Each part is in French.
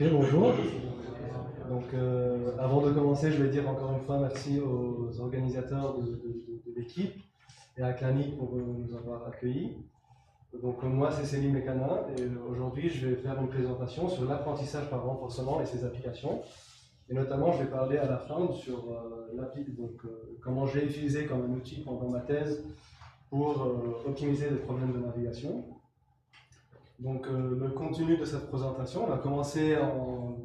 Ok, bonjour. Donc, avant de commencer, je vais dire encore une fois merci aux organisateurs de l'équipe et à Clanic pour nous avoir accueillis. Donc, moi, c'est Céline Mekana et aujourd'hui, je vais faire une présentation sur l'apprentissage par renforcement et ses applications. Et notamment, je vais parler à la fin sur comment j'ai utilisé comme un outil pendant ma thèse pour optimiser les problèmes de navigation. Donc, le contenu de cette présentation, on va commencer en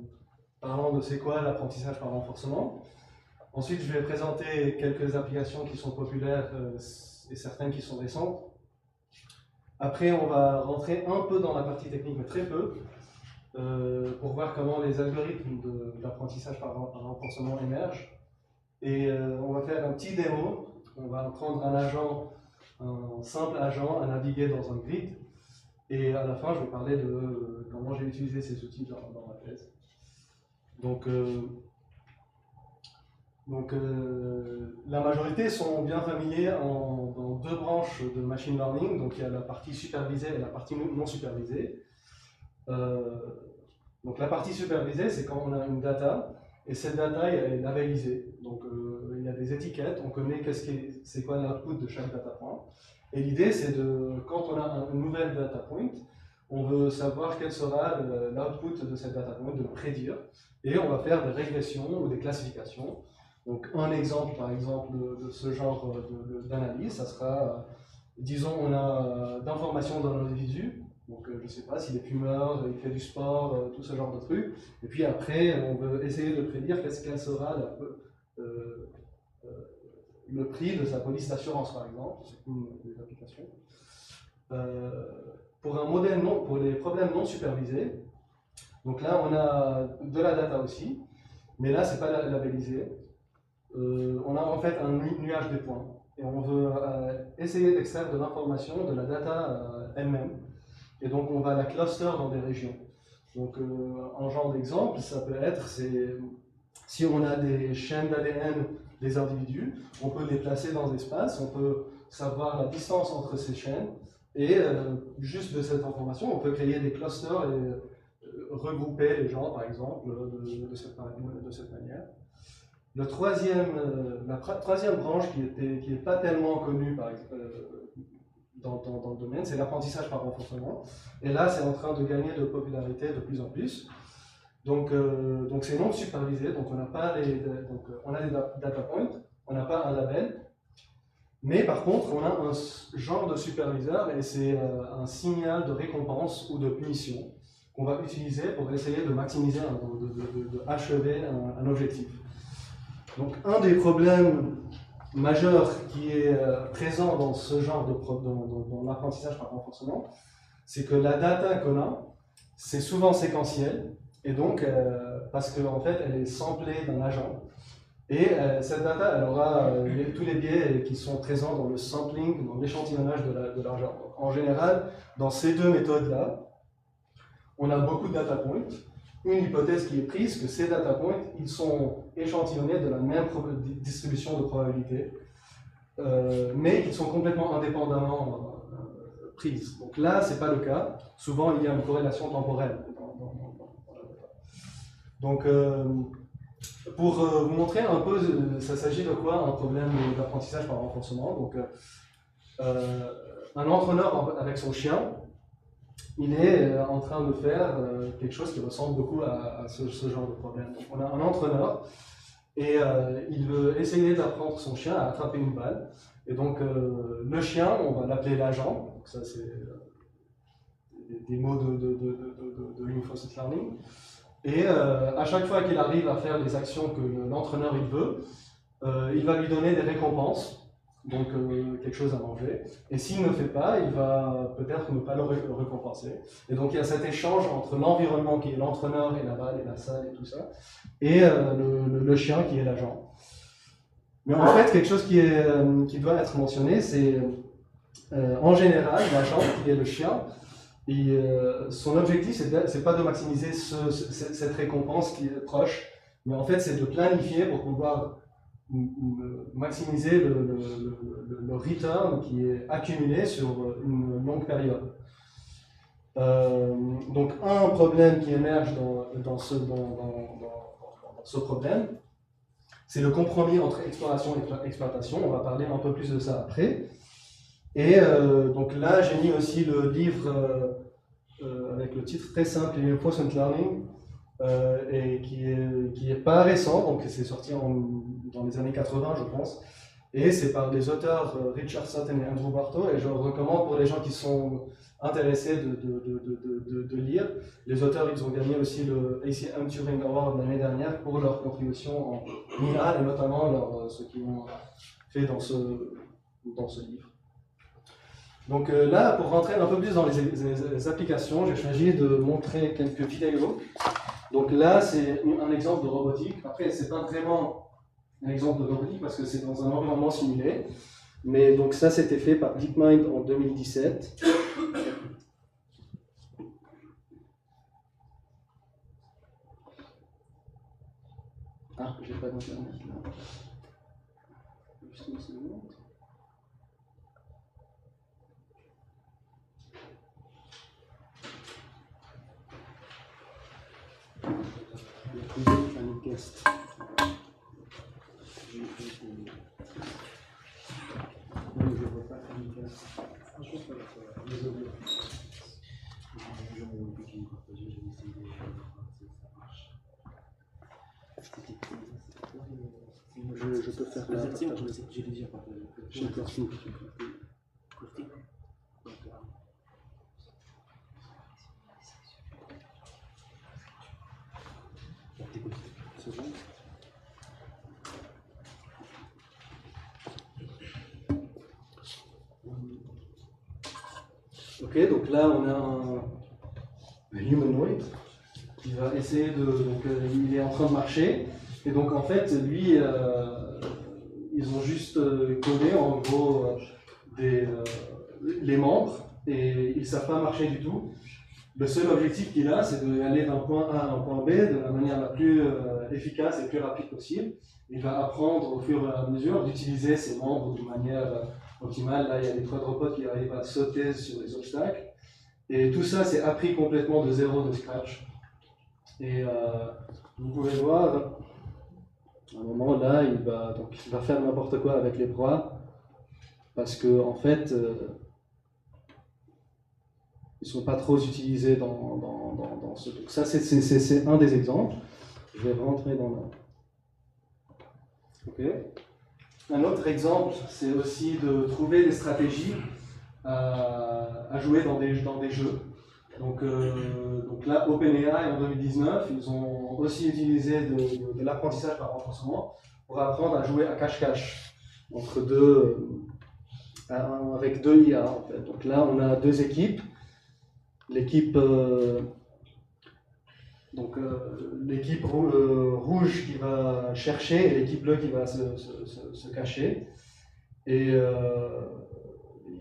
parlant de c'est quoi l'apprentissage par renforcement. Ensuite, je vais présenter quelques applications qui sont populaires et certaines qui sont récentes. Après, on va rentrer un peu dans la partie technique, mais très peu, pour voir comment les algorithmes d'apprentissage par renforcement émergent. Et on va faire un petit démo. On va prendre un simple agent à naviguer dans un grid. Et à la fin, je vais parler de comment j'ai utilisé ces outils dans ma thèse. La majorité sont bien familiers dans deux branches de machine learning. Donc il y a la partie supervisée et la partie non supervisée. Donc la partie supervisée, c'est quand on a une data et cette data est labellisée. Donc il y a des étiquettes, on connaît c'est quoi l'output de chaque data point. Et l'idée, c'est quand on a une nouvelle data point, on veut savoir quel sera l'output de cette data point, de le prédire. Et on va faire des régressions ou des classifications. Donc un exemple, par exemple, de ce genre d'analyse, ça sera, disons, on a d'informations d'un individu. Donc je ne sais pas s'il est fumeur, il fait du sport, tout ce genre de trucs. Et puis après, on veut essayer de prédire quel sera le prix de sa police d'assurance, par exemple. C'est une des applications. Pour les problèmes non supervisés, donc là, on a de la data aussi, mais là, ce n'est pas labellisé. On a en fait un nuage de points et on veut essayer d'extraire de l'information de la data elle-même. Et donc, on va la cluster dans des régions. Donc, un genre d'exemple, ça peut être, si on a des chaînes d'ADN des individus, on peut les placer dans des espaces, on peut savoir la distance entre ces chaînes, et juste de cette information, on peut créer des clusters et regrouper les gens, par exemple, de cette manière. La troisième branche qui n'est pas tellement connue dans le domaine, c'est l'apprentissage par renforcement. Et là, c'est en train de gagner de popularité de plus en plus. Donc c'est non supervisé, donc on a des data points, on n'a pas un label, mais par contre, on a un genre de superviseur et c'est un signal de récompense ou de punition qu'on va utiliser pour essayer de maximiser, de achever un objectif. Donc un des problèmes majeurs qui est présent dans ce genre dans l'apprentissage par renforcement, c'est que la data qu'on a, c'est souvent séquentiel, et donc parce qu'en fait elle est samplée d'un agent, et cette data elle aura tous les biais qui sont présents dans le sampling, dans l'échantillonnage de l'agent. En général, dans ces deux méthodes-là, on a beaucoup de data points. Une hypothèse qui est prise, que ces data points, ils sont échantillonnés de la même distribution de probabilité, mais ils sont complètement indépendamment prises. Donc là, ce n'est pas le cas. Souvent, il y a une corrélation temporelle dans la data. Donc, pour vous montrer un peu, ça s'agit de quoi un problème d'apprentissage par renforcement. Donc, un entraîneur avec son chien, il est en train de faire quelque chose qui ressemble beaucoup à ce genre de problème. Donc, on a un entraîneur et il veut essayer d'apprendre son chien à attraper une balle. Et donc, le chien, on va l'appeler l'agent. Donc, ça, c'est des mots de reinforcement learning. Et à chaque fois qu'il arrive à faire les actions que l'entraîneur il veut, il va lui donner des récompenses. Donc quelque chose à manger, et s'il ne le fait pas, il va peut-être ne pas le récompenser. Et donc il y a cet échange entre l'environnement qui est l'entraîneur et la balle et la salle et tout ça, et le chien qui est l'agent. Mais en fait, quelque chose qui doit être mentionné, c'est en général, l'agent qui est le chien, son objectif, c'est pas de maximiser cette récompense qui est proche, mais en fait, c'est de planifier pour pouvoir maximiser le return qui est accumulé sur une longue période. Donc un problème qui émerge dans ce problème, c'est le compromis entre exploration et exploitation. On va parler un peu plus de ça après. Et donc là, j'ai mis aussi le livre avec le titre très simple, Reinforcement Learning, et qui est pas récent, donc c'est sorti dans les années 80, je pense. Et c'est par les auteurs Richard Sutton et Andrew Barto, et je le recommande pour les gens qui sont intéressés de lire. Les auteurs, ils ont gagné aussi le ACM Turing Award l'année dernière pour leur contribution en IA, et notamment ce qu'ils ont fait dans ce livre. Donc là, pour rentrer un peu plus dans les applications, j'ai choisi de montrer quelques vidéos. Donc là, c'est un exemple de robotique. Après, c'est pas vraiment un exemple de robotique parce que c'est dans un environnement simulé. Mais donc ça, c'était fait par DeepMind en 2017. Ah, j'ai pas d'internet là. Juste une seconde. Guest. Je peux faire la partage. J'ai déjà partagé. Ok, donc là on a un humanoid qui va essayer de. Donc il est en train de marcher, et donc en fait lui, ils ont juste codé en gros les membres, et ils ne savent pas marcher du tout. Le seul objectif qu'il a, c'est d'aller d'un point A à un point B de la manière la plus efficace et plus rapide possible. Il va apprendre au fur et à mesure d'utiliser ses membres de manière optimale. Là, il y a des quadrupèdes qui arrivent à sauter sur les obstacles. Et tout ça, c'est appris complètement de zéro, de scratch. Et vous pouvez voir, à un moment là, il va faire n'importe quoi avec les bras, parce que en fait, ils ne sont pas trop utilisés dans ce truc. Ça, c'est un des exemples. Je vais rentrer dans la... Ok. Un autre exemple, c'est aussi de trouver des stratégies à jouer dans des jeux. Donc là, OpenAI en 2019, ils ont aussi utilisé de l'apprentissage par renforcement pour apprendre à jouer à cache-cache avec deux IA en fait. Donc là, on a deux équipes. L'équipe rouge qui va chercher et l'équipe bleue qui va se cacher. Et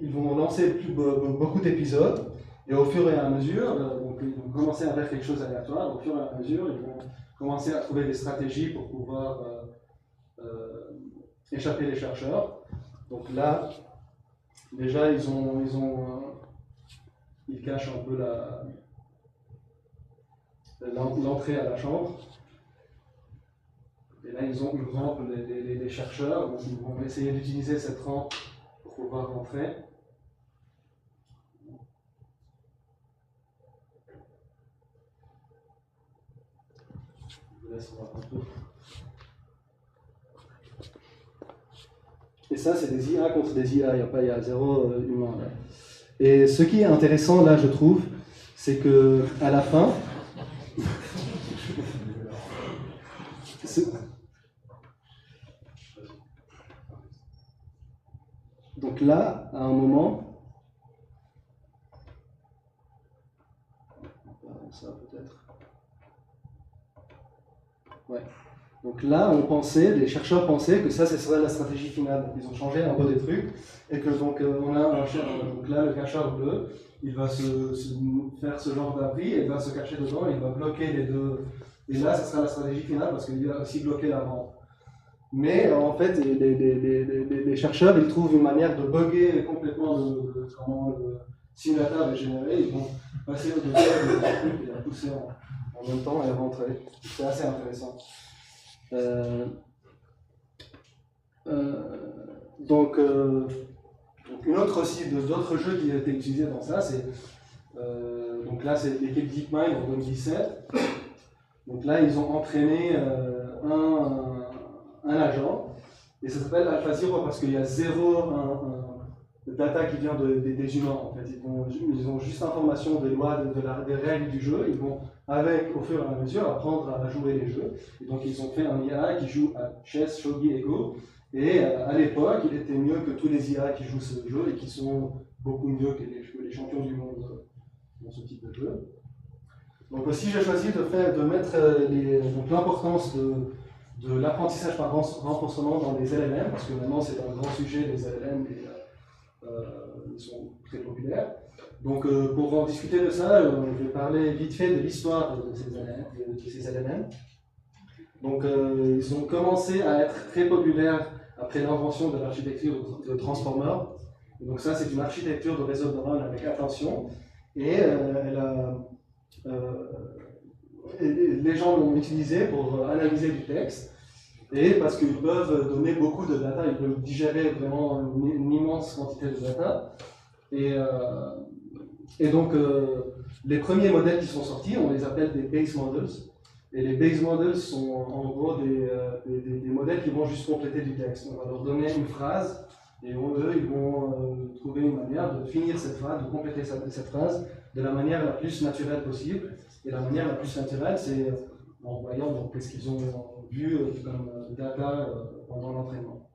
ils vont lancer beaucoup d'épisodes, et au fur et à mesure, ils vont commencer à faire quelque chose d'aléatoire. Au fur et à mesure, ils vont commencer à trouver des stratégies pour pouvoir échapper les chercheurs. Donc là, déjà, ils cachent un peu l'entrée à la chambre. Et là, ils ont une rampe, les chercheurs, donc ils vont essayer d'utiliser cette rampe pour pouvoir rentrer. Je vous laisse voir un peu. Et ça, c'est des IA contre des IA, il y a zéro humain là. Et ce qui est intéressant là, je trouve, c'est que à la fin, donc là, à un moment, ça peut-être. Ouais. Donc là, les chercheurs pensaient que ça, ce serait la stratégie finale. Donc ils ont changé un peu des trucs, et que donc on a donc là le cacheur bleu, il va se faire ce genre d'abri, et il va se cacher dedans, et il va bloquer les deux. Et là, ce sera la stratégie finale parce qu'il va aussi bloquer la rampe. Mais en fait, les chercheurs, ils trouvent une manière de bugger complètement si une data est générée, ils vont passer au delà de la truc et la pousser en même temps et rentrer. C'est assez intéressant. Donc, une autre aussi, d'autres jeux qui ont été utilisés dans ça, c'est donc là c'est l'équipe DeepMind en 2017. Donc là ils ont entraîné un agent et ça s'appelle AlphaZero parce qu'il y a zéro data qui vient des humains en fait. Ils ont juste information des lois, des règles du jeu. Ils vont au fur et à mesure apprendre à jouer les jeux. Et donc ils ont fait un IA qui joue à chess, shogi et go. Et à l'époque, il était mieux que tous les IA qui jouent ce jeu et qui sont beaucoup mieux que les champions du monde dans ce type de jeu. Donc aussi, j'ai choisi de mettre l'importance de l'apprentissage par renforcement dans les LLM, parce que maintenant c'est un grand sujet, les LLM, et ils sont très populaires. Donc pour en discuter de ça, je vais parler vite fait de l'histoire de ces LLM. Donc ils ont commencé à être très populaires après l'invention de l'architecture de Transformer. Et donc ça, c'est une architecture de réseau de neurones avec attention. Et les gens l'ont utilisée pour analyser du texte. Et parce qu'ils peuvent donner beaucoup de data, ils peuvent digérer vraiment une immense quantité de data. Et donc, les premiers modèles qui sont sortis, on les appelle des base models. Et les base models sont en gros des modèles qui vont juste compléter du texte. On va leur donner une phrase et eux, ils vont trouver une manière de finir cette phrase, de compléter cette phrase de la manière la plus naturelle possible. Et la manière la plus naturelle, c'est en voyant ce qu'ils ont vu comme data pendant l'entraînement.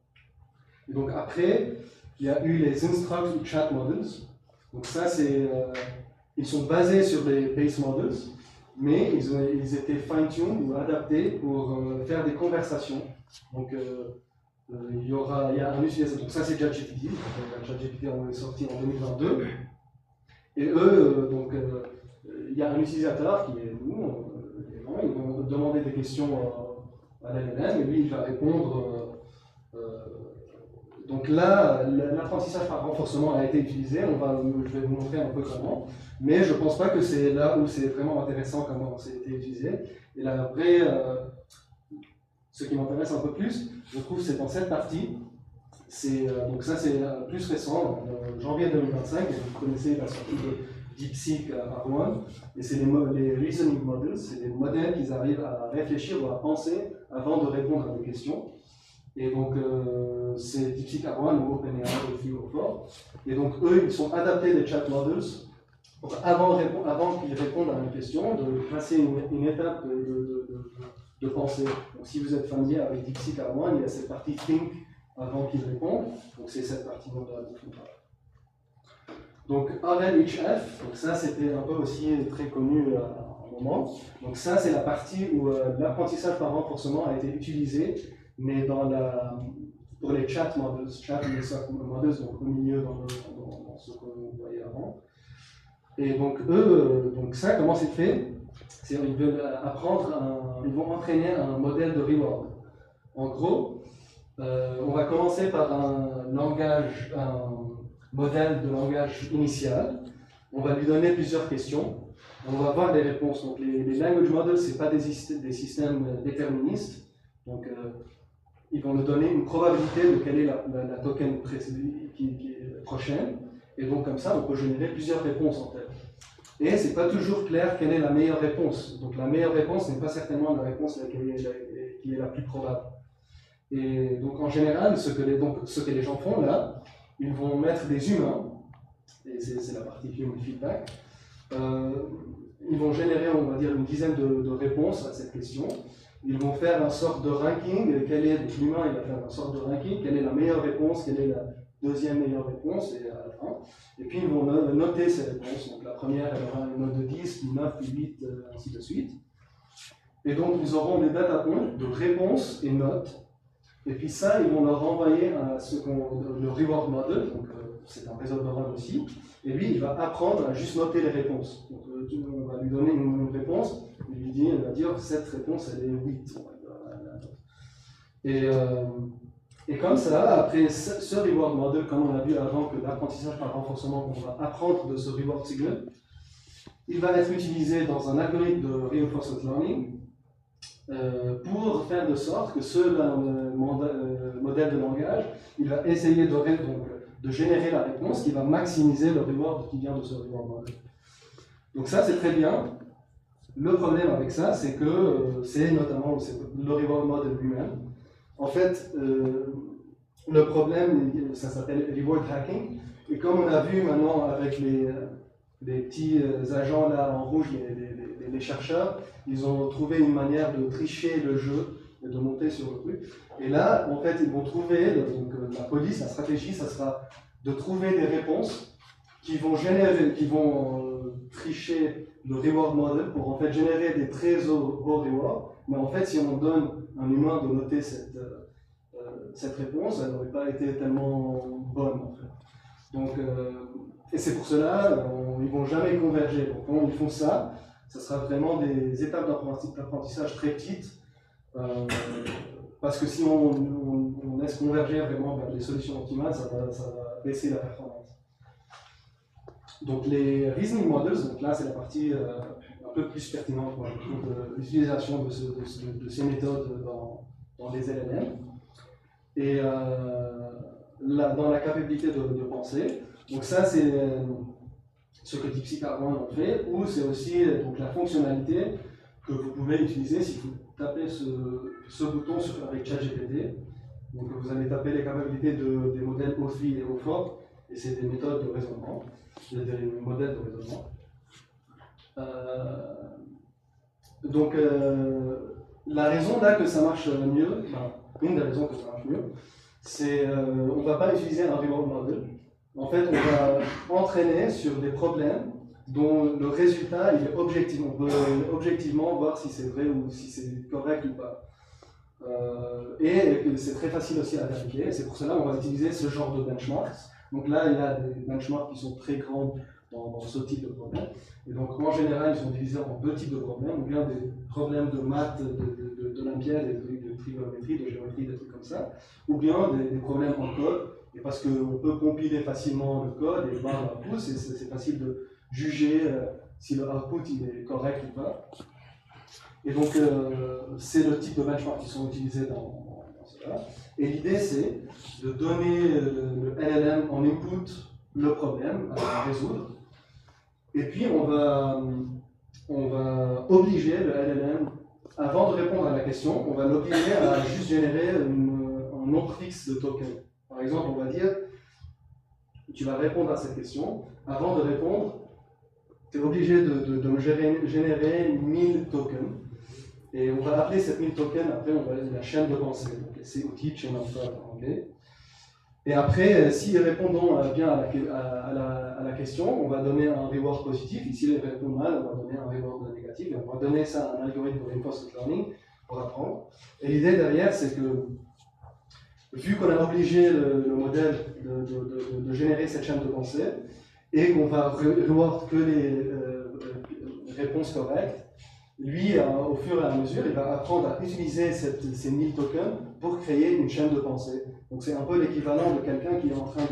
Et donc après, il y a eu les Instruct ou Chat Models. Donc ça, ils sont basés sur les base models, mais ils étaient fine-tuned ou adaptés pour faire des conversations. Donc il y a un utilisateur, donc ça c'est ChatGPT, ChatGPT est sorti en 2022, et eux, il y a un utilisateur qui est nous, ils vont demander des questions à l'LLM, et lui il va répondre. Donc là, l'apprentissage par renforcement a été utilisé, je vais vous montrer un peu comment, mais je ne pense pas que c'est là où c'est vraiment intéressant comment ça a été utilisé. Et là, après, ce qui m'intéresse un peu plus, je trouve, c'est dans cette partie. Donc ça, c'est plus récent, en janvier 2025, et vous connaissez la sortie de DeepSeek R1, et c'est les Reasoning Models, c'est des modèles qui arrivent à réfléchir ou à penser avant de répondre à des questions. Et donc, c'est DeepSeek R1 ou OpenAI ou Theo4. Et donc, eux, ils sont adaptés des chat models pour, avant qu'ils répondent à une question, de passer une étape de pensée. Donc, si vous êtes familier avec DeepSeek R1, il y a cette partie think avant qu'ils répondent. Donc, c'est cette partie dont on parle. Donc, RLHF, donc ça, c'était un peu aussi très connu à un moment. Donc, ça, c'est la partie où l'apprentissage par renforcement a été utilisé. Mais pour les chat models, donc au milieu dans ce qu'on voyait avant. Et donc eux, ça, comment c'est fait? Ils veulent ils vont entraîner un modèle de reward. En gros, on va commencer par un modèle de langage initial. On va lui donner plusieurs questions. On va voir des réponses. Donc les language models, ce n'est pas des systèmes déterministes. Donc ils vont nous donner une probabilité de quelle est la token qui est prochaine. Et donc comme ça, on peut générer plusieurs réponses en fait. Et ce n'est pas toujours clair quelle est la meilleure réponse. Donc la meilleure réponse n'est pas certainement la réponse qui est la plus probable. Et donc en général, ce que les gens font là, ils vont mettre des humains, et c'est la partie human feedback, ils vont générer, on va dire, une dizaine de réponses à cette question. Ils vont faire une sorte de ranking, l'humain il va faire une sorte de ranking, quelle est la meilleure réponse, quelle est la deuxième meilleure réponse, et à la fin. Et puis ils vont noter ces réponses. Donc la première, elle aura une note de 10, puis 9, puis 8, ainsi de suite. Et donc ils auront des data points de réponses et notes. Et puis ça, ils vont leur envoyer le reward model, donc c'est un réseau de neurones aussi. Et lui, il va apprendre à juste noter les réponses. Donc on va lui donner une réponse. Il va dire cette réponse elle est 8. Et comme ça, après ce reward model, comme on a vu avant que l'apprentissage par renforcement, on va apprendre de ce reward signal, il va être utilisé dans un algorithme de reinforcement learning pour faire de sorte que ce modèle de langage, il va essayer de générer la réponse qui va maximiser le reward qui vient de ce reward model. Donc ça, c'est très bien. Le problème avec ça, c'est que c'est notamment le reward model lui-même. En fait, le problème, ça s'appelle reward hacking. Et comme on a vu maintenant avec les petits agents là en rouge, les chercheurs, ils ont trouvé une manière de tricher le jeu et de monter sur le truc. Et là, en fait, ils vont trouver, donc la police, la stratégie, ça sera de trouver des réponses qui vont tricher le reward model pour en fait générer des très hauts rewards. Mais en fait, si on donne à un humain de noter cette réponse, elle n'aurait pas été tellement bonne en fait. Donc, et c'est pour cela, ils ne vont jamais converger. Donc quand ils font ça, ça sera vraiment des étapes d'apprentissage très petites. Parce que si on laisse converger vraiment vers les solutions optimales, ça va baisser la performance. Donc les reasoning models, donc là c'est la partie un peu plus pertinente pour l'utilisation de ces méthodes dans les LLM. Et là, dans la capacité de penser, donc ça c'est ce que DeepSeek-R1 ont fait, ou c'est aussi donc, la fonctionnalité que vous pouvez utiliser si vous tapez ce bouton avec ChatGPT. Donc vous allez taper les capacités des modèles O3 et O4, et c'est des méthodes de raisonnement, des modèles de raisonnement. Donc la raison là que ça marche mieux, enfin, une des raisons que ça marche mieux, c'est on ne va pas utiliser un reward model. En fait, on va entraîner sur des problèmes dont le résultat il est objectif. On peut objectivement voir si c'est vrai ou si c'est correct ou pas. Et c'est très facile aussi à vérifier. C'est pour cela qu'on va utiliser ce genre de benchmarks. Donc là, il y a des benchmarks qui sont très grands dans ce type de problème. Et donc en général, ils sont divisés en deux types de problèmes. Ou bien des problèmes de maths, d'Olympiade, de trigonométrie, de géométrie, des trucs comme ça. Ou bien des problèmes en code. Et parce qu'on peut compiler facilement le code et voir l'output, c'est facile de juger si le output il est correct ou pas. Et donc, c'est le type de benchmark qui sont utilisés dans cela. Et l'idée, c'est de donner le LLM en input le problème à résoudre. Et puis, on va obliger le LLM, avant de répondre à la question, on va l'obliger à juste générer un nombre fixe de tokens. Par exemple, on va dire, tu vas répondre à cette question. Avant de répondre, tu es obligé de me générer 1000 tokens. Et on va appeler cette 1000 tokens, après on va dire la chaîne de pensée. C'est outil chain of thought en anglais. Et après, s'il répond bien à la question, on va donner un reward positif. Et s'il répond mal, on va donner un reward négatif. Et on va donner ça à un algorithme de reinforcement learning pour apprendre. Et l'idée derrière, c'est que vu qu'on a obligé le modèle de générer cette chaîne de pensée et qu'on va reward que les réponses correctes, lui, au fur et à mesure, il va apprendre à utiliser ces 1000 tokens pour créer une chaîne de pensée. Donc c'est un peu l'équivalent de quelqu'un qui est en train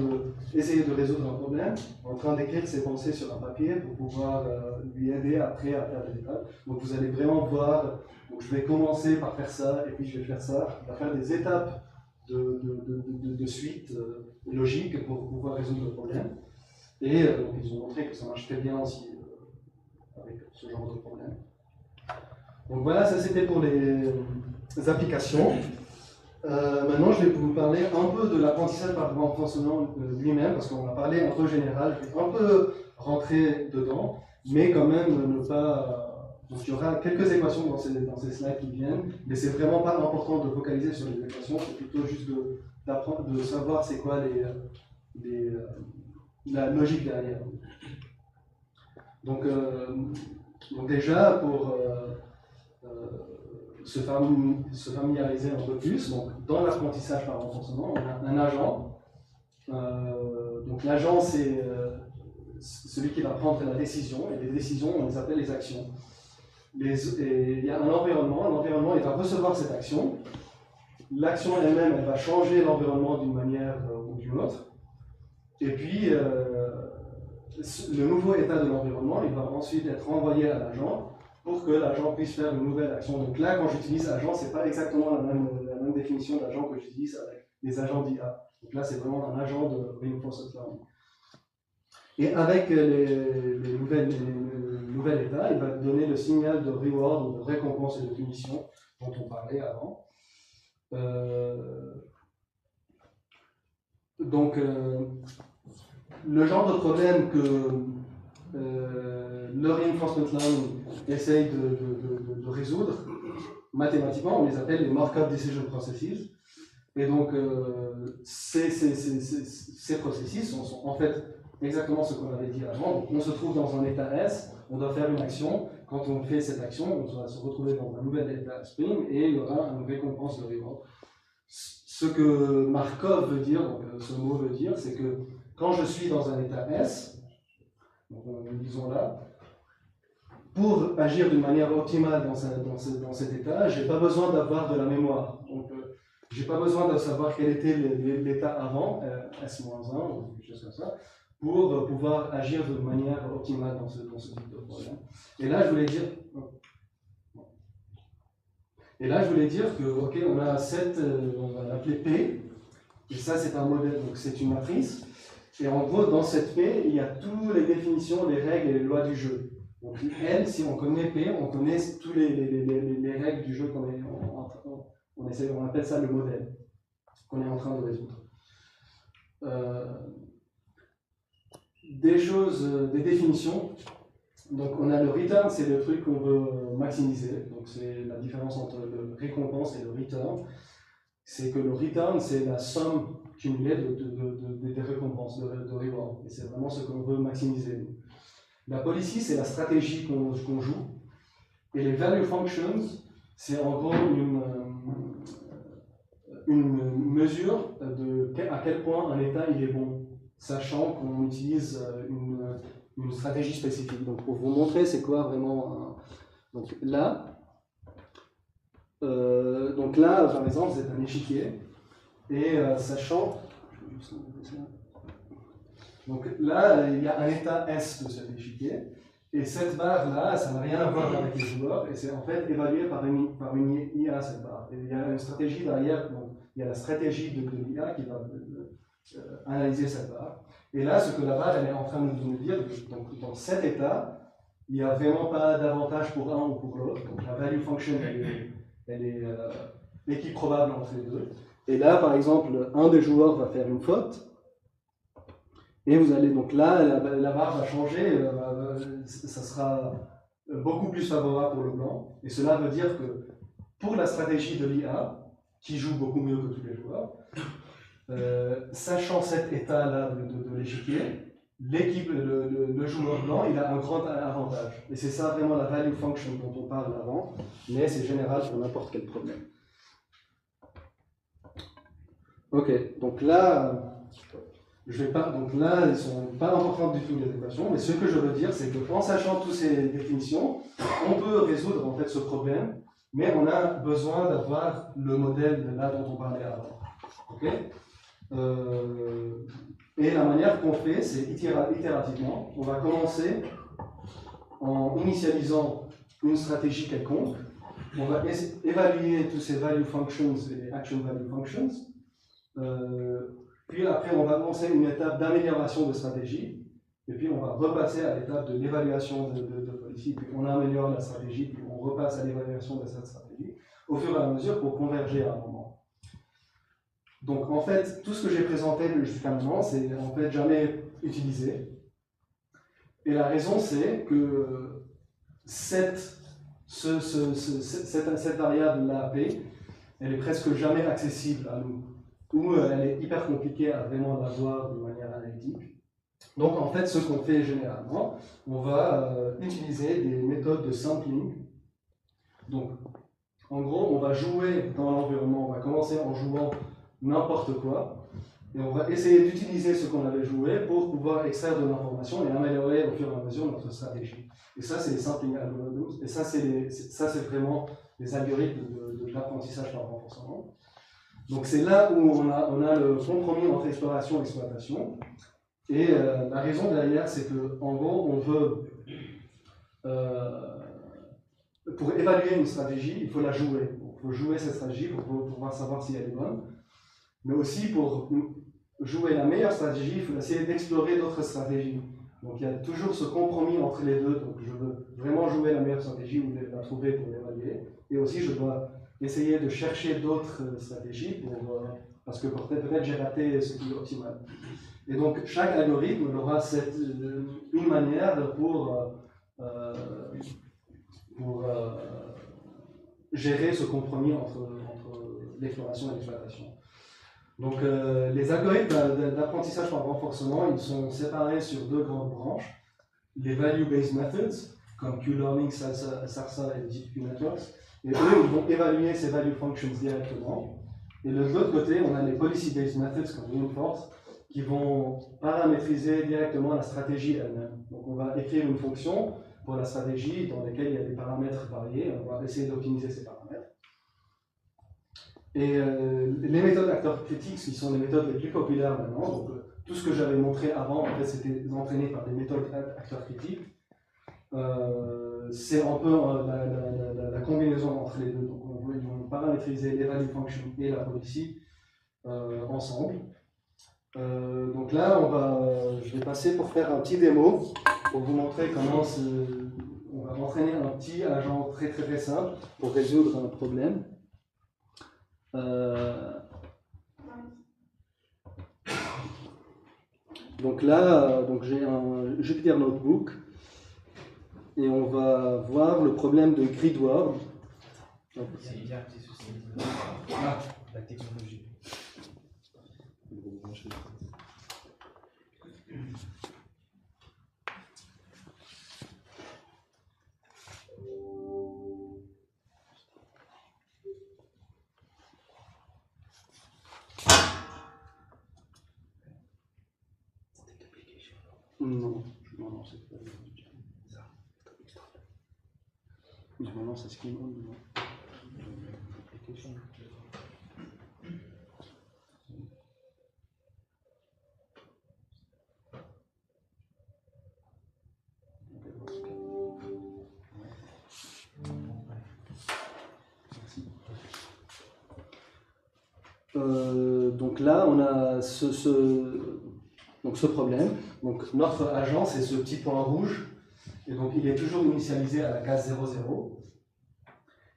d'essayer de résoudre un problème, en train d'écrire ses pensées sur un papier pour pouvoir lui aider après à faire des étapes. Donc vous allez vraiment voir, donc je vais commencer par faire ça, et puis je vais faire ça. Il va faire des étapes de suite logique pour pouvoir résoudre le problème. Et donc ils ont montré que ça marche très bien aussi avec ce genre de problème. Donc voilà, ça c'était pour les applications. Maintenant, je vais vous parler un peu de l'apprentissage par renforcement lui-même, parce qu'on a parlé un peu général, je vais un peu rentrer dedans, mais quand même ne pas... Donc il y aura quelques équations dans ces slides qui viennent, mais c'est vraiment pas important de focaliser sur les équations, c'est plutôt juste d'apprendre, de savoir c'est quoi la logique derrière. Donc déjà, pour se familiariser un peu plus, donc dans l'apprentissage par renforcement, on a un agent. Donc l'agent, c'est celui qui va prendre la décision, et les décisions, on les appelle les actions. Et il y a un environnement, l'environnement il va recevoir cette action, l'action elle-même, elle va changer l'environnement d'une manière ou d'une autre. Et puis, le nouveau état de l'environnement, il va ensuite être envoyé à l'agent pour que l'agent puisse faire une nouvelle action. Donc là, quand j'utilise agent, ce n'est pas exactement la même définition d'agent que j'utilise avec les agents d'IA. Donc là, c'est vraiment un agent de reinforcement learning. Et avec les nouvelles états, il va donner le signal de reward, de récompense et de punition dont on parlait avant. Donc, le genre de problème que le reinforcement learning essaye de résoudre mathématiquement, on les appelle les Markov Decision Processes. Et donc, ces processus sont en fait exactement ce qu'on avait dit avant. Donc, on se trouve dans un état S, on doit faire une action. Quand on fait cette action, on va se retrouver dans un nouvel état Spring et il y aura une récompense de reward. Ce que Markov veut dire, donc ce mot veut dire, c'est que quand je suis dans un état S, donc disons là, pour agir d'une manière optimale dans cet état, je n'ai pas besoin d'avoir de la mémoire. Donc, je n'ai pas besoin de savoir quel était l'état avant, S-1 ou quelque chose comme ça, pour pouvoir agir de manière optimale dans ce type de problème. Et là, je voulais dire que, ok, on a on va l'appeler P, et ça c'est un modèle, donc c'est une matrice. Et en gros, dans cette P, il y a toutes les définitions, les règles et les lois du jeu. Donc L, si on connaît P, on connaît toutes les règles du jeu on appelle ça le modèle qu'on est en train de résoudre. Des définitions. Donc on a le return, c'est le truc qu'on veut maximiser. Donc c'est la différence entre le récompense et le return. C'est que le return, c'est la somme cumulée des récompenses, de reward. Et c'est vraiment ce qu'on veut maximiser. La policy, c'est la stratégie qu'on joue. Et les value functions, c'est en gros une mesure de à quel point un état il est bon, sachant qu'on utilise une stratégie spécifique. Donc pour vous montrer c'est quoi vraiment donc là par exemple vous êtes un échiquier et sachant donc là il y a un état S de cet échiquier et cette barre là ça n'a rien à voir avec les joueurs et c'est en fait évalué par une IA cette barre et il y a une stratégie derrière. Donc, il y a la stratégie de l'IA qui va analyser cette barre. Et là, ce que la barre elle est en train de nous dire, donc dans cet état, il n'y a vraiment pas d'avantage pour un ou pour l'autre. Donc la value function, elle est équiprobable entre les deux. Et là, par exemple, un des joueurs va faire une faute. Et vous allez donc là, la barre va changer, ça sera beaucoup plus favorable pour le blanc. Et cela veut dire que pour la stratégie de l'IA, qui joue beaucoup mieux que tous les joueurs, sachant cet état-là de l'échiquier, le joueur blanc, il a un grand avantage. Et c'est ça vraiment la value function dont on parle avant, mais c'est général pour n'importe quel problème. Ok, donc là, donc là, elles ne sont pas importantes du tout les équations, mais ce que je veux dire, c'est qu'en sachant toutes ces définitions, on peut résoudre en fait ce problème, mais on a besoin d'avoir le modèle là dont on parlait avant. Okay, et la manière qu'on fait, c'est itérativement. On va commencer en initialisant une stratégie quelconque. On va évaluer tous ces value functions et action value functions. Puis après, on va lancer une étape d'amélioration de stratégie. Et puis, on va repasser à l'étape de l'évaluation de policy. Puis, on améliore la stratégie. Puis, on repasse à l'évaluation de cette stratégie au fur et à mesure pour converger à un moment. Donc, en fait, tout ce que j'ai présenté jusqu'à maintenant, c'est en fait jamais utilisé. Et la raison, c'est que cette variable-là, P, elle est presque jamais accessible à nous. Ou elle est hyper compliquée à vraiment l'avoir de manière analytique. Donc en fait, ce qu'on fait généralement, on va utiliser des méthodes de sampling. Donc en gros, on va jouer dans l'environnement, on va commencer en jouant n'importe quoi, et on va essayer d'utiliser ce qu'on avait joué pour pouvoir extraire de l'information et améliorer au fur et à mesure notre stratégie. Et ça, c'est les sampling algorithms, et ça, c'est vraiment les algorithmes de l'apprentissage par renforcement. Donc c'est là où on a le compromis entre exploration et exploitation. Et la raison derrière, c'est qu'en gros, on veut, pour évaluer une stratégie, il faut la jouer. Il faut jouer cette stratégie pour pouvoir savoir si elle est bonne. Mais aussi, pour jouer la meilleure stratégie, il faut essayer d'explorer d'autres stratégies. Donc il y a toujours ce compromis entre les deux. Donc je veux vraiment jouer la meilleure stratégie ou la trouver pour l'évaluer. Et aussi, je dois essayer de chercher d'autres stratégies parce que peut-être j'ai raté ce qui est optimal. Et donc chaque algorithme aura une manière pour gérer ce compromis entre l'exploration et l'exploitation. Donc les algorithmes d'apprentissage par renforcement, ils sont séparés sur deux grandes branches. Les value-based methods, comme Q-learning, SARSA et GPU networks, et eux, ils vont évaluer ces value functions directement. Et de l'autre côté, on a les policy-based methods, comme Reinforce, qui vont paramétriser directement la stratégie elle-même. Donc on va écrire une fonction pour la stratégie dans laquelle il y a des paramètres variés. On va essayer d'optimiser ces paramètres. Et les méthodes acteurs critiques, qui sont les méthodes les plus populaires maintenant, donc tout ce que j'avais montré avant, en fait, c'était entraîné par des méthodes acteurs critiques. C'est un peu la combinaison entre les deux. Donc ils vont paramétriser les value functions et la policy ensemble. Donc là, je vais passer pour faire un petit démo pour vous montrer comment on va entraîner un petit agent très très simple pour résoudre un problème. Donc là, j'ai un Jupyter Notebook et on va voir le problème de grid word. Il y a un petit souci. La technologie. Non, c'est pas ça. Non, c'est ce qui me donc là, on a ce problème. Donc notre agent, c'est ce petit point rouge. Et donc il est toujours initialisé à la case 00.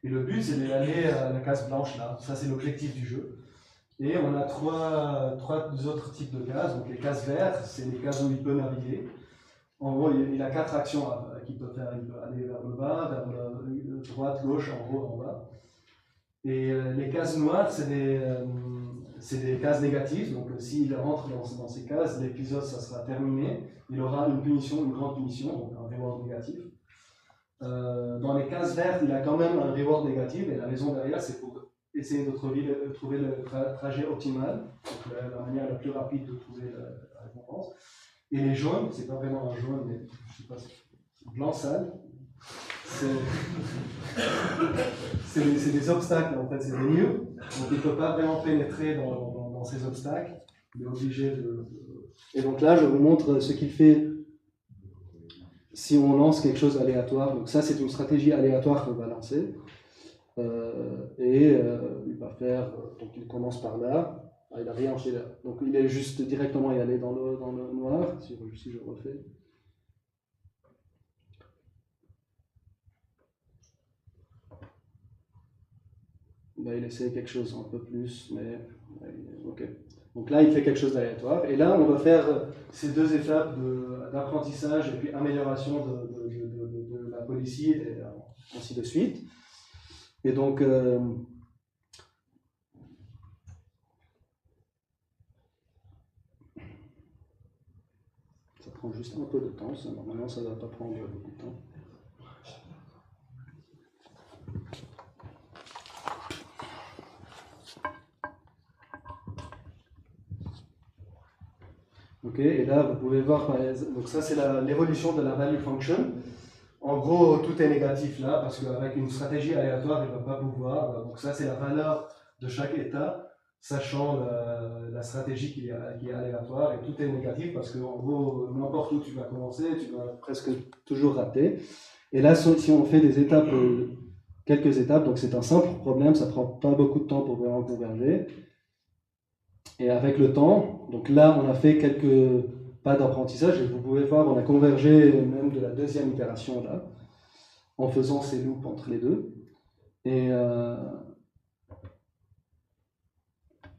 Et le but, c'est d'aller à la case blanche là. Ça, c'est l'objectif du jeu. Et on a trois autres types de cases. Donc les cases vertes, c'est les cases où il peut naviguer. En gros, il a 4 actions qu'il peut faire. Il peut aller vers le bas, vers la droite, gauche, en haut, en bas. Et les cases noires, c'est des cases négatives. Donc s'il rentre dans ces cases, l'épisode, ça sera terminé. Il aura une punition, une grande punition, donc un reward négatif. Dans les cases vertes, il a quand même un reward négatif. Et la raison derrière, c'est pour essayer de trouver le trajet optimal, donc la manière la plus rapide de trouver la récompense. Et les jaunes, c'est pas vraiment un jaune, mais je sais pas, c'est blanc sale. C'est des obstacles, en fait, c'est des murs. Donc il ne peut pas vraiment pénétrer dans ces obstacles. Il est obligé de. Et donc là, je vous montre ce qu'il fait si on lance quelque chose aléatoire. Donc ça, c'est une stratégie aléatoire qu'on va lancer. Il va faire. Donc il commence par là. Ah, il n'a rien fait là. Donc il est juste directement y aller dans le noir, si je refais. Là, il essaie quelque chose un peu plus, mais ok. Donc là, il fait quelque chose d'aléatoire. Et là, on va faire ces deux étapes d'apprentissage et puis amélioration de la policy et ainsi de suite. Et donc, ça prend juste un peu de temps. Normalement, ça ne va pas prendre beaucoup de temps. Ok, et là, vous pouvez voir, donc ça c'est l'évolution de la value function. En gros, tout est négatif là, parce qu'avec une stratégie aléatoire, il ne va pas pouvoir. Donc ça, c'est la valeur de chaque état. sachant la stratégie qui est aléatoire, et tout est négatif parce qu'en gros, n'importe où tu vas commencer, tu vas presque toujours rater. Et là, si on fait des étapes, quelques étapes, donc c'est un simple problème, ça prend pas beaucoup de temps pour vraiment converger. Et avec le temps, donc là, on a fait quelques pas d'apprentissage, et vous pouvez voir, on a convergé même de la deuxième itération là, en faisant ces loops entre les deux. Et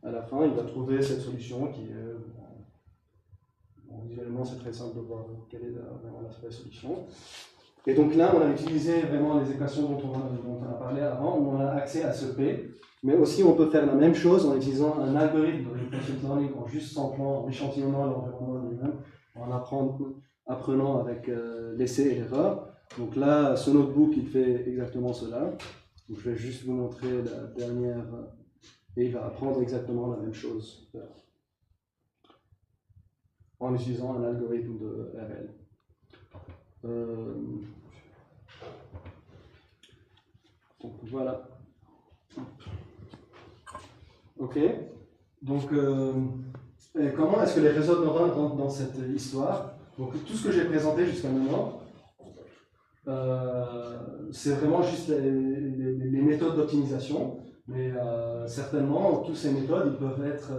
à la fin, il va trouver cette solution qui est... Bon, visuellement, c'est très simple de voir quelle est vraiment la solution. Et donc là, on a utilisé vraiment les équations dont on a parlé avant, où on a accès à ce P. Mais aussi, on peut faire la même chose en utilisant un algorithme de reinforcement learning en juste samplant, en échantillonnant l'environnement lui-même, en apprenant avec l'essai et l'erreur. Donc là, ce notebook, il fait exactement cela. Donc je vais juste vous montrer la dernière... Et il va apprendre exactement la même chose en utilisant un algorithme de RL. Donc voilà. Ok. Donc comment est-ce que les réseaux de neurones rentrent dans cette histoire? Donc tout ce que j'ai présenté jusqu'à maintenant, c'est vraiment juste les méthodes d'optimisation. Mais certainement, toutes ces méthodes ils peuvent être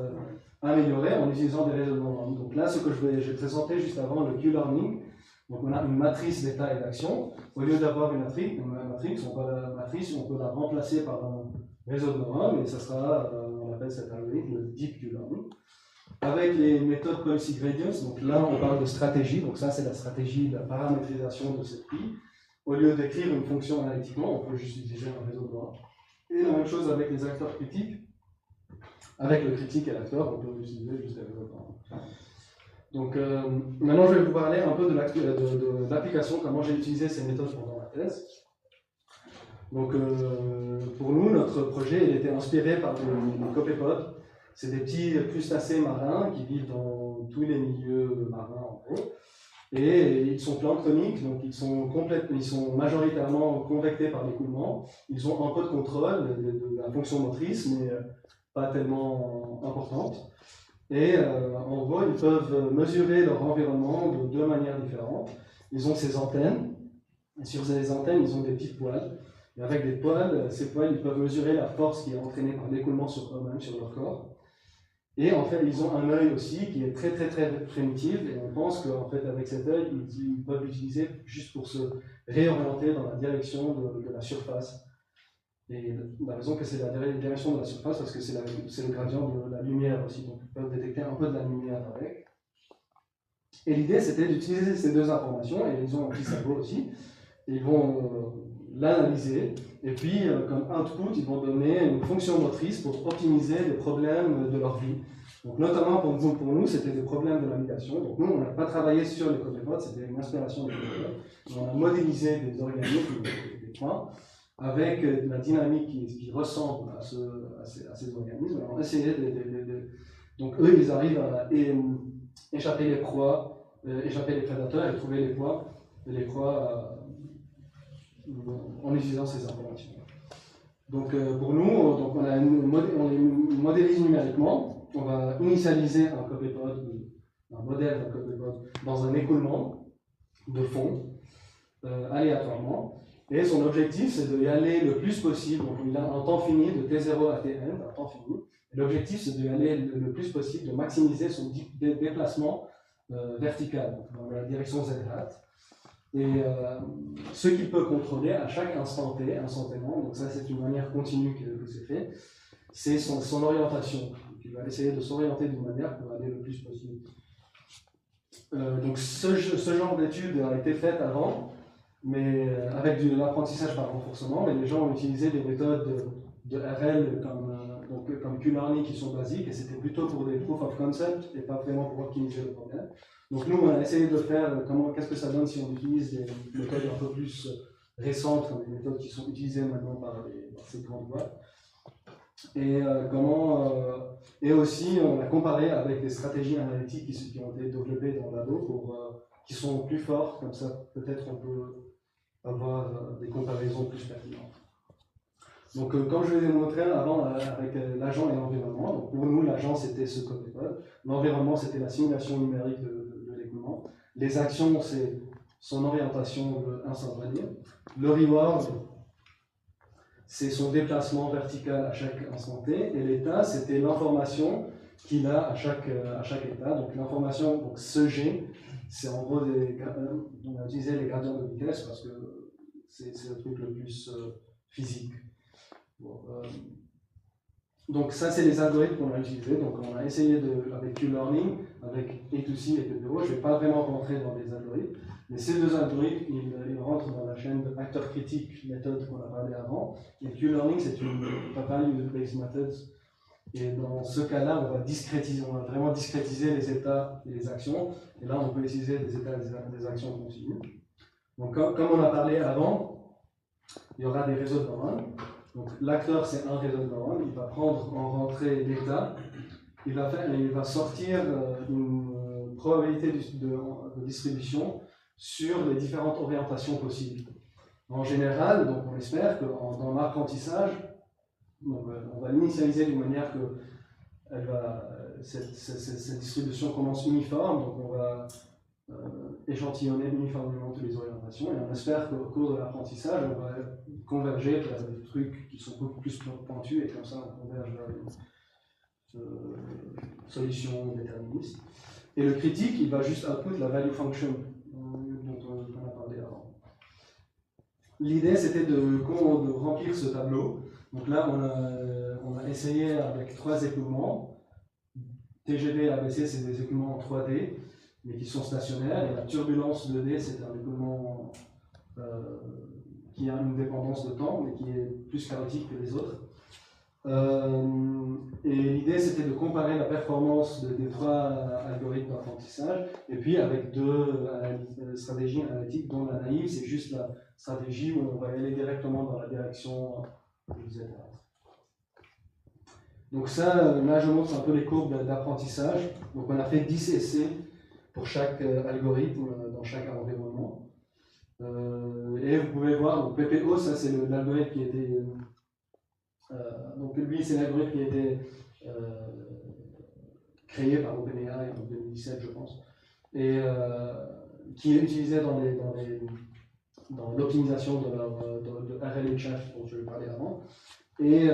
améliorées en utilisant des réseaux de neurones. Donc là, ce que j'ai présenté juste avant, le Q-learning, donc on a une matrice d'état et d'action. Au lieu d'avoir une matrice, on peut la remplacer par un réseau de neurones, et ça sera, on appelle cet algorithme le Deep Q-learning. Avec les méthodes Policy Gradients, donc là on parle de stratégie, donc ça c'est la stratégie de la paramétrisation de cette grille. Au lieu d'écrire une fonction analytiquement, on peut juste utiliser un réseau de neurones. Et la même chose avec les acteurs critiques. Avec le critique et l'acteur, on peut utiliser juste les réseaux de neurones. Donc maintenant je vais vous parler un peu de l'application, comment j'ai utilisé ces méthodes pendant ma thèse. Donc pour nous, notre projet il était inspiré par des copépodes. C'est des petits crustacés marins qui vivent dans tous les milieux marins en gros. Et ils sont planctoniques, donc ils sont majoritairement convectés par l'écoulement. Ils ont un peu de contrôle de la fonction motrice, mais pas tellement importante. Et en gros, ils peuvent mesurer leur environnement de deux manières différentes. Ils ont ces antennes, et sur ces antennes, ils ont des petites poils. Et avec des poils, ces poils, ils peuvent mesurer la force qui est entraînée par l'écoulement sur eux-mêmes, sur leur corps. Et en fait, ils ont un œil aussi qui est très primitif, et on pense qu'en fait, avec cet œil, ils peuvent l'utiliser juste pour se réorienter dans la direction de la surface. Et la raison que c'est la direction de la surface, parce que c'est le gradient de la lumière aussi, donc ils peuvent détecter un peu de la lumière avec. Et l'idée, c'était d'utiliser ces deux informations, et ils ont un petit cerveau aussi, et ils vont l'analyser, et puis comme output, ils vont donner une fonction motrice pour optimiser les problèmes de leur vie. Donc notamment pour nous, c'était des problèmes de navigation. Donc nous, on n'a pas travaillé sur les copépodes, c'était une inspiration des copépodes. On a modélisé des organismes, des points, avec la dynamique qui ressemble à ces organismes. Alors, on a essayé donc eux, ils arrivent à échapper les proies, échapper les prédateurs et trouver les proies en utilisant ces informations. Donc pour nous, donc on les modélise numériquement. On va initialiser un copépode, un modèle d'un copépode dans un écoulement de fond, aléatoirement. Et son objectif, c'est d'y aller le plus possible. Donc il a un temps fini de T0 à Tn, un temps fini. Et l'objectif, c'est d'y aller le plus possible, de maximiser son déplacement vertical, dans la direction z hat. Et ce qu'il peut contrôler à chaque instant T, instantanément, donc ça c'est une manière continue que c'est fait, c'est son orientation. Donc, il va essayer de s'orienter d'une manière pour aller le plus possible. Donc ce genre d'étude a été faite avant, mais avec de l'apprentissage par renforcement, mais les gens ont utilisé des méthodes de RL comme Q-learning qui sont basiques, et c'était plutôt pour des proof of concept et pas vraiment pour optimiser le problème. Donc nous, on a essayé de faire qu'est-ce que ça donne si on utilise des méthodes un peu plus récentes, comme des méthodes qui sont utilisées maintenant par ces grandes boîtes. Et et aussi, on a comparé avec des stratégies analytiques qui ont été développées dans le labo qui sont plus fortes, comme ça peut-être on peut avoir des comparaisons plus pertinentes. Donc, comme je vous ai montré avant avec l'agent et l'environnement, donc pour nous, l'agent c'était ce code méthode, l'environnement c'était la simulation numérique de l'écoulement, les actions c'est son orientation instantanée, le reward c'est son déplacement vertical à chaque instant T, et l'état c'était l'information qu'il a à chaque état. Donc l'information, donc ce G, c'est en gros on a utilisé les gradients de vitesse parce que c'est le truc le plus physique. Bon, donc ça c'est les algorithmes qu'on a utilisés. Donc on a essayé avec Q-Learning, avec A2C et PPO. Je ne vais pas vraiment rentrer dans les algorithmes, mais ces deux algorithmes ils rentrent dans la chaîne de acteurs critiques méthode qu'on a parlé avant. Et Q-Learning c'est une value-based methods. Et dans ce cas-là, on va vraiment discrétiser les états et les actions. Et là, on peut utiliser des états et des actions continues. Donc, comme on a parlé avant, il y aura des réseaux de neurones. Donc, l'acteur, c'est un réseau de neurones. Il va prendre en rentrée l'état. Il va sortir une probabilité de distribution sur les différentes orientations possibles. En général, donc on espère que dans l'apprentissage, on va l'initialiser d'une manière que cette distribution commence uniforme, donc on va échantillonner uniformément toutes les orientations, et on espère qu'au cours de l'apprentissage, on va converger vers des trucs qui sont beaucoup plus pointus, et comme ça on converge vers une solution déterministe. Et le critique, il va juste output la value function dont on a parlé avant. L'idée, c'était de remplir ce tableau. Donc là, on a essayé avec 3 écoulements. TGV et ABC, c'est des écoulements en 3D, mais qui sont stationnaires. Et la turbulence 2D, c'est un écoulement qui a une dépendance de temps, mais qui est plus chaotique que les autres. Et l'idée, c'était de comparer la performance des 3 algorithmes d'apprentissage, et puis avec 2 stratégies analytiques, dont la naïve, c'est juste la stratégie où on va aller directement dans la direction du Z. Donc ça, là je montre un peu les courbes d'apprentissage. Donc on a fait 10 essais pour chaque algorithme dans chaque environnement. Et vous pouvez voir, donc PPO, ça c'est l'algorithme qui a été... donc lui, c'est l'algorithme qui a été créé par OpenAI en 2017, je pense, et qui est utilisé dans l'optimisation de RLHF dont je vais parler avant. Et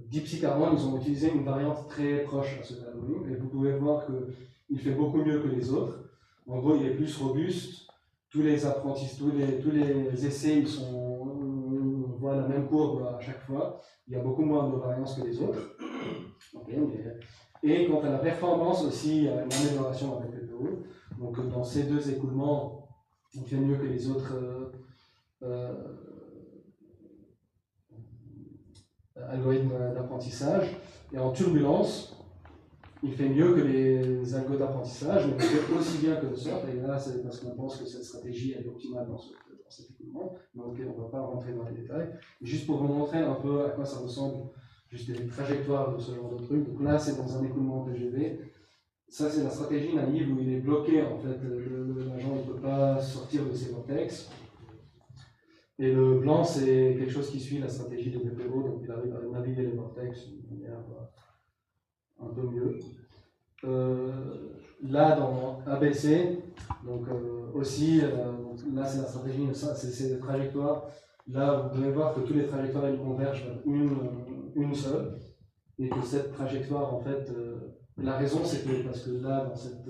DeepSeek avant, ils ont utilisé une variante très proche à cet algorithme, et vous pouvez voir qu'il fait beaucoup mieux que les autres. En gros, il est plus robuste. Tous les essais, on voit la même courbe à chaque fois. Il y a beaucoup moins de variance que les autres. Et quant à la performance aussi, il y a une amélioration avec PPO. Donc dans ces 2 écoulements, il fait mieux que les autres algorithmes d'apprentissage. Et en turbulence, il fait mieux que les algos d'apprentissage, mais il fait aussi bien que le SERP. Et là, c'est parce qu'on pense que cette stratégie est optimale dans cet écoulement. Donc, on ne va pas rentrer dans les détails. Et juste pour vous montrer un peu à quoi ça ressemble, juste des trajectoires de ce genre de truc. Donc là, c'est dans un écoulement TGV. Ça, c'est la stratégie naïve où il est bloqué. En fait, l'agent ne peut pas sortir de ses vortex. Et le blanc, c'est quelque chose qui suit la stratégie de PPO, donc il arrive à naviguer les vortex d'une manière un peu mieux. Là, dans ABC, donc aussi, donc là c'est la stratégie, c'est des trajectoires. Là, vous pouvez voir que toutes les trajectoires elles convergent vers une seule, et que cette trajectoire, en fait, la raison c'est que parce que là, dans cette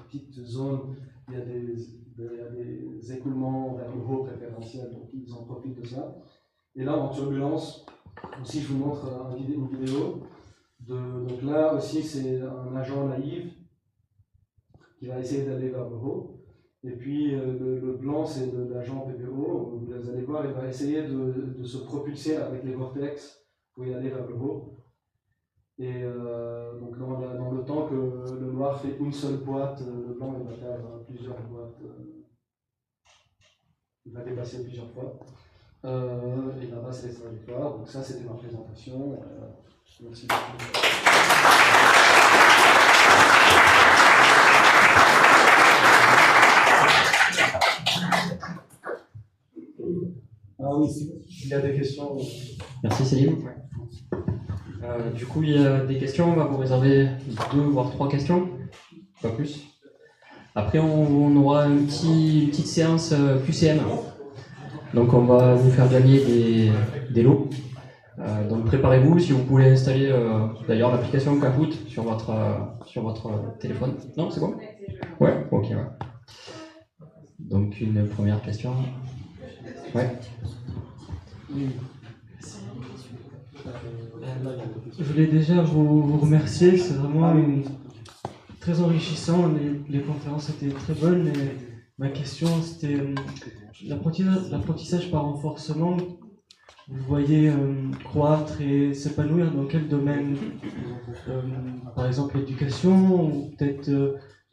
petite zone, il y a des écoulements vers le haut préférentiel, donc ils en profitent de ça. Et là, en turbulence, aussi je vous montre une vidéo. Donc là aussi, c'est un agent naïf qui va essayer d'aller vers le haut. Et puis le blanc, c'est l'agent PPO. Vous allez voir, il va essayer de se propulser avec les vortex pour y aller vers le haut. Et donc dans le temps que le noir fait une seule boîte, le blanc il va faire plusieurs boîtes. Il va dépasser plusieurs fois. Et là-bas, c'est les trajectoires. Donc ça, c'était ma présentation. Merci beaucoup. Ah oui, y a des questions. Merci Céline. Du coup, il y a des questions, on va vous réserver 2 voire 3 questions, pas plus. Après, on aura une petite séance QCM. Donc, on va vous faire gagner des lots. Donc, préparez-vous, si vous pouvez installer d'ailleurs l'application Kahoot sur votre téléphone. Non, c'est bon? Ouais, ok. Ouais. Donc, une première question. Ouais. Je voulais déjà vous remercier, c'est vraiment très enrichissant, les conférences étaient très bonnes et ma question c'était l'apprentissage par renforcement, vous voyez croître et s'épanouir dans quel domaine? Par exemple l'éducation ou peut-être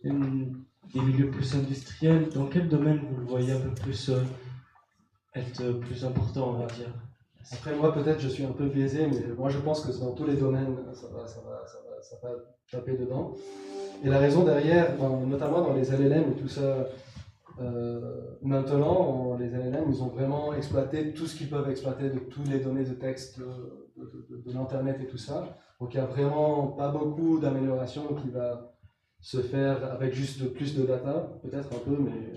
des milieux plus industriels, dans quel domaine vous le voyez un peu plus être plus important, on va dire? Après, moi, peut-être, je suis un peu biaisé, mais moi, je pense que dans tous les domaines, ça va taper dedans. Et la raison derrière, notamment dans les LLM et tout ça, maintenant, les LLM, ils ont vraiment exploité tout ce qu'ils peuvent exploiter de toutes les données de texte de l'Internet et tout ça. Donc, il n'y a vraiment pas beaucoup d'amélioration qui va se faire avec juste plus de data, peut-être un peu, mais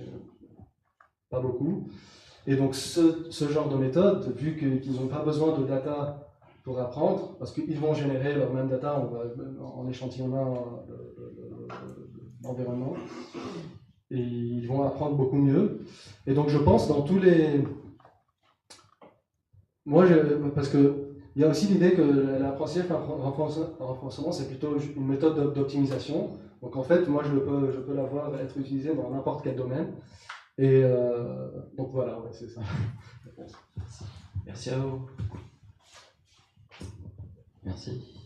pas beaucoup. Et donc ce genre de méthode, vu qu'ils n'ont pas besoin de data pour apprendre, parce qu'ils vont générer leur même data en échantillonnant l'environnement, et ils vont apprendre beaucoup mieux. Et donc je pense dans tous les... Parce qu'il y a aussi l'idée que l'apprentissage par renforcement, c'est plutôt une méthode d'optimisation. Donc en fait, moi je peux l'avoir être utilisé dans n'importe quel domaine. Et donc voilà, ouais, c'est ça. Merci à vous. Merci.